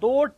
2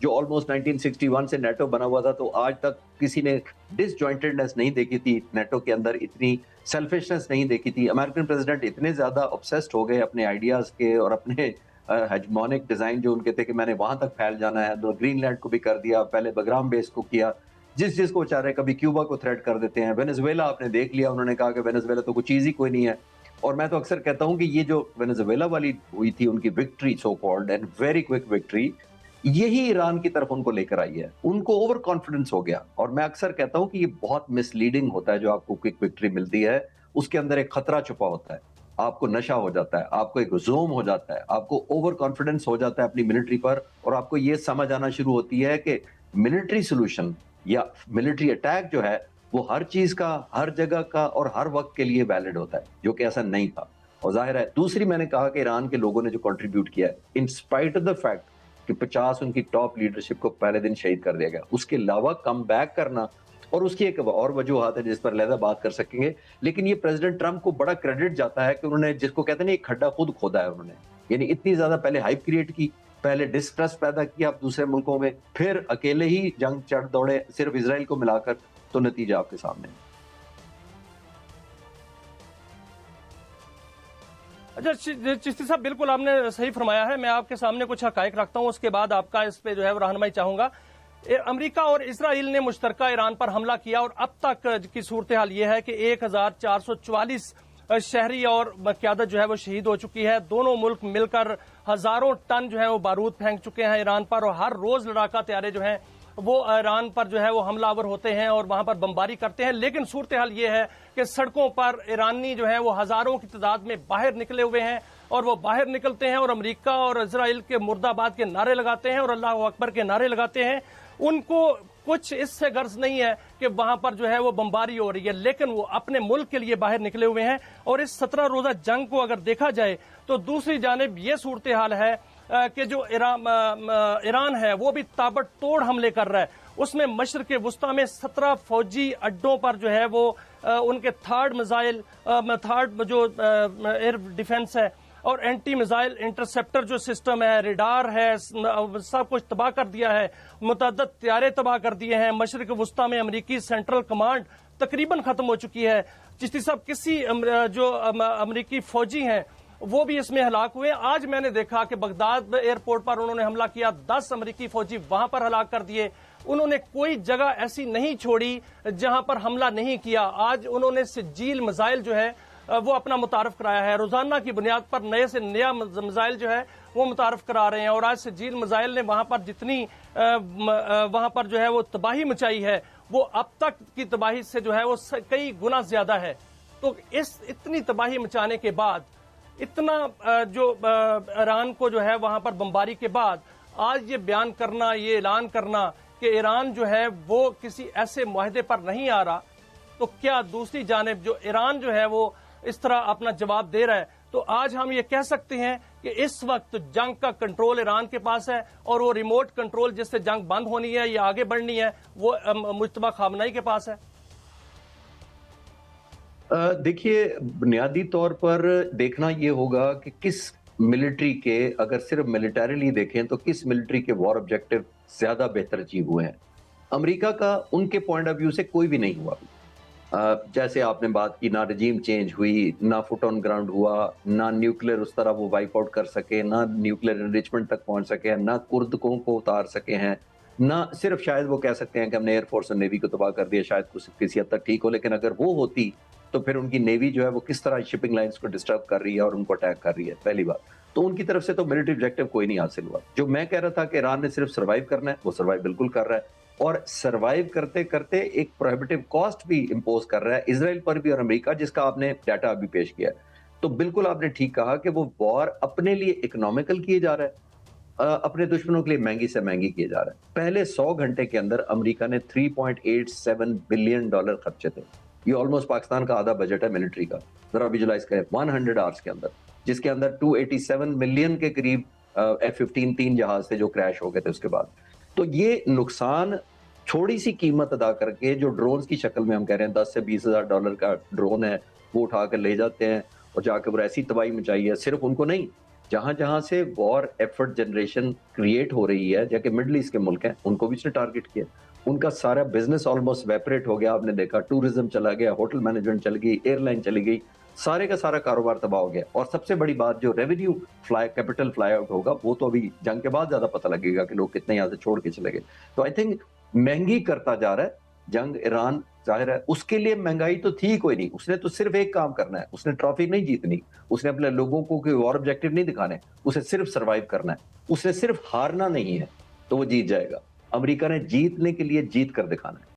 جو آلموسٹ 1961 سے نیٹو بنا ہوا تھا، تو آج تک کسی نے ڈس جوائنٹڈنس نہیں دیکھی تھی نیٹو کے اندر، اتنی سیلفشنس نہیں دیکھی تھی. امریکن پریزیڈنٹ اتنے زیادہ obsessed ہو گئے اپنے آئیڈیاز کے اور اپنے ہیجمونک ڈیزائن جو ان کے تھے کہ میں نے وہاں تک پھیل جانا ہے. تو گرین لینڈ کو بھی کر دیا، پہلے بگرام بیس کو کیا، جس کو چاہ رہے کبھی کیوبا کو تھریٹ کر دیتے ہیں. وینزویلا آپ نے دیکھ لیا، انہوں نے کہا کہ وینزویلا تو کوئی چیز ہی کوئی نہیں ہے. اور میں تو اکثر کہتا ہوں کہ یہ جو وینزویلا والی ہوئی تھی ان کی victory, so called and very quick victory, یہی ایران کی طرف ان کو لے کر آئی ہے. ان کو اوور کانفیڈنس ہو گیا. اور میں اکثر کہتا ہوں کہ یہ بہت مس لیڈنگ ہوتا ہے جو آپ کو کوئک وکٹری ملتی ہے، اس کے اندر ایک خطرہ چھپا ہوتا ہے. آپ کو نشہ ہو جاتا ہے، آپ کو ایک زوم ہو جاتا ہے، آپ کو اوور کانفیڈنس ہو جاتا ہے اپنی ملٹری پر، اور آپ کو یہ سمجھ آنا شروع ہوتی ہے کہ ملٹری سولوشن یا ملٹری اٹیک جو ہے وہ ہر چیز کا، ہر جگہ کا اور ہر وقت کے لیے ویلڈ ہوتا ہے، جو کہ ایسا نہیں تھا. اور ظاہر ہے دوسری میں نے کہا کہ ایران کے لوگوں نے جو کنٹریبیوٹ کیا ہے، in spite of the fact کہ 50 ان کی ٹاپ لیڈرشپ کو پہلے دن شہید کر دیا گیا، اس کے علاوہ کم بیک کرنا، اور اس کی ایک اور وجوہات ہے جس پر علیحدہ بات کر سکیں گے. لیکن یہ پریزیڈنٹ ٹرمپ کو بڑا کریڈٹ جاتا ہے کہ انہوں نے، جس کو کہتے ہیں نا، ایک کھڈا خود کھودا ہے انہوں نے. یعنی اتنی زیادہ پہلے ہائپ کریٹ کی، پہلے ڈسٹرسٹ پیدا کیا دوسرے ملکوں میں، پھر اکیلے ہی جنگ چڑھ دوڑے صرف اسرائیل کو ملا کر. تو نتیجہ آپ کے سامنے ہے. اچھا چشتی صاحب، بالکل آپ نے صحیح فرمایا ہے. میں آپ کے سامنے کچھ حقائق رکھتا ہوں، اس کے بعد آپ کا اس پہ جو ہے وہ رہنمائی چاہوں گا. امریکہ اور اسرائیل نے مشترکہ ایران پر حملہ کیا، اور اب تک کی صورتحال یہ ہے کہ 1444 شہری اور قیادت جو ہے وہ شہید ہو چکی ہے. دونوں ملک مل کر ہزاروں ٹن جو ہے وہ بارود پھینک چکے ہیں ایران پر، اور ہر روز لڑاکا طیارے جو ہیں وہ ایران پر جو ہے وہ حملہ آور ہوتے ہیں اور وہاں پر بمباری کرتے ہیں. لیکن صورتحال یہ ہے کہ سڑکوں پر ایرانی جو ہیں وہ ہزاروں کی تعداد میں باہر نکلے ہوئے ہیں، اور وہ باہر نکلتے ہیں اور امریکہ اور اسرائیل کے مرد آباد کے نعرے لگاتے ہیں اور اللہ اکبر کے نعرے لگاتے ہیں. ان کو کچھ اس سے غرض نہیں ہے کہ وہاں پر جو ہے وہ بمباری ہو رہی ہے، لیکن وہ اپنے ملک کے لیے باہر نکلے ہوئے ہیں. اور اس 17 روزہ جنگ کو اگر دیکھا جائے تو دوسری جانب یہ صورتحال ہے کہ جو ایران ہے وہ بھی تابڑ توڑ حملے کر رہا ہے. اس میں مشرق وسطی میں 17 فوجی اڈوں پر جو ہے وہ ان کے تھرڈ جو ایئر ڈیفنس ہے اور اینٹی میزائل انٹرسپٹر جو سسٹم ہے، ریڈار ہے، سب کچھ تباہ کر دیا ہے. متعدد طیارے تباہ کر دیے ہیں. مشرق وسطی میں امریکی سینٹرل کمانڈ تقریباً ختم ہو چکی ہے. چشتی صاحب، کسی جو امریکی فوجی ہیں وہ بھی اس میں ہلاک ہوئے. آج میں نے دیکھا کہ بغداد ایئرپورٹ پر انہوں نے حملہ کیا، 10 امریکی فوجی وہاں پر ہلاک کر دیے. انہوں نے کوئی جگہ ایسی نہیں چھوڑی جہاں پر حملہ نہیں کیا. آج انہوں نے سجیل میزائل جو ہے وہ اپنا متعارف کرایا ہے. روزانہ کی بنیاد پر نئے سے نیا میزائل جو ہے وہ متعارف کرا رہے ہیں. اور آج سجیل میزائل نے وہاں پر جتنی وہاں پر جو ہے وہ تباہی مچائی ہے، وہ اب تک کی تباہی سے جو ہے وہ کئی گنا زیادہ ہے. تو اتنی تباہی مچانے کے بعد، اتنا جو ایران کو جو ہے وہاں پر بمباری کے بعد، آج یہ بیان کرنا، یہ اعلان کرنا کہ ایران جو ہے وہ کسی ایسے معاہدے پر نہیں آ رہا، تو کیا دوسری جانب جو ایران جو ہے وہ اس طرح اپنا جواب دے رہا ہے، تو آج ہم یہ کہہ سکتے ہیں کہ اس وقت جنگ کا کنٹرول ایران کے پاس ہے، اور وہ ریموٹ کنٹرول جس سے جنگ بند ہونی ہے یا آگے بڑھنی ہے وہ مجتبیٰ خامنہئی کے پاس ہے. دیکھیے، بنیادی طور پر دیکھنا یہ ہوگا کہ کس ملٹری کے، اگر صرف ملیٹریلی دیکھیں تو کس ملٹری کے وار آبجیکٹو زیادہ بہتر اچیو ہوئے ہیں. امریکہ کا ان کے پوائنٹ آف ویو سے کوئی بھی نہیں ہوا. جیسے آپ نے بات کی، نہ رجیم چینج ہوئی، نہ فٹ آن گراؤنڈ ہوا، نہ نیوکلیر اس طرح وہ وائپ آؤٹ کر سکے، نہ نیوکلیر انریچمنٹ تک پہنچ سکے، نہ کردوں کو اتار سکے ہیں، نہ صرف شاید وہ کہہ سکتے ہیں کہ ہم نے ایئر فورس اور نیوی کو تباہ کر دیا. شاید کسی حد تک ٹھیک ہو، لیکن اگر وہ ہوتی تو پھر ان کی نیوی جو ہے وہ کس طرح شپنگ لائنز کو ڈسٹرب کر رہی ہے اور ان کو اٹیک کر رہی ہے. پہلی بات تو ان کی طرف سے تو ملٹری آبجیکٹو کوئی نہیں حاصل ہوا. جو میں کہہ رہا تھا کہ ایران نے صرف سروائیو کرنا ہے، وہ سروائیو بالکل کر رہا ہے، اور سروائیو کرتے کرتے ایک پروہیبٹیو کاسٹ بھی امپوز کر رہا ہے اسرائیل پر بھی اور امریکہ، جس کا آپ نے ڈیٹا ابھی پیش کیا ہے. تو بالکل آپ نے ٹھیک کہا کہ وہ وار اپنے لیے اکنامیکل کیے جا رہا ہے، اپنے دشمنوں کے لیے مہنگی سے مہنگی کیے جا رہا ہے. پہلے 100 گھنٹے کے اندر امریکہ نے $3.87 بلین خرچے تھے. یہ آلموسٹ پاکستان کا آدھا بجٹ ہے ملٹری کا. ذرا ویژوائز کریں 100 آورس کے اندر، جس کے اندر 287 ملین کے قریب F-15 3 جہاز تھے جو کریش ہو گئے تھے اس کے بعد. تو یہ نقصان چھوڑی سی قیمت ادا کر کے، جو ڈرونز کی شکل میں ہم کہہ رہے ہیں $10 سے $20,000 کا ڈرون ہے، وہ اٹھا کر لے جاتے ہیں اور جا کے وہ ایسی تباہی مچائی ہے. صرف ان کو نہیں، جہاں جہاں سے وار ایفرٹ جنریشن کریٹ ہو رہی ہے، جیسے مڈل ایسٹ کے ملک ہیں، ان کو بھی اس نے ٹارگٹ کیا. ان کا سارا بزنس آلموسٹ ویپریٹ ہو گیا. آپ نے دیکھا ٹورزم چلا گیا، ہوٹل مینجمنٹ چل گئی، ایئر لائن چلی گئی، سارے کا سارا کاروبار تباہ ہو گیا. اور سب سے بڑی بات جو ریونیو کیپٹل فلائی آؤٹ ہوگا، وہ تو ابھی جنگ کے بعد زیادہ پتہ لگے گا کہ لوگ کتنے یہاں سے چھوڑ کے چلے گئے. تو آئی تھنک مہنگی کرتا جا رہا ہے جنگ ایران. ظاہر ہے اس کے لیے مہنگائی تو تھی کوئی نہیں، اس نے تو صرف ایک کام کرنا ہے، اس نے ٹرافی نہیں جیتنی، اس نے اپنے لوگوں کو کوئی اور آبجیکٹو نہیں دکھانے، اسے صرف سروائیو کرنا ہے، اسے صرف ہارنا نہیں ہے تو وہ جیت جائے گا. امریکہ نے جیتنے کے لیے جیت کر دکھانا ہے.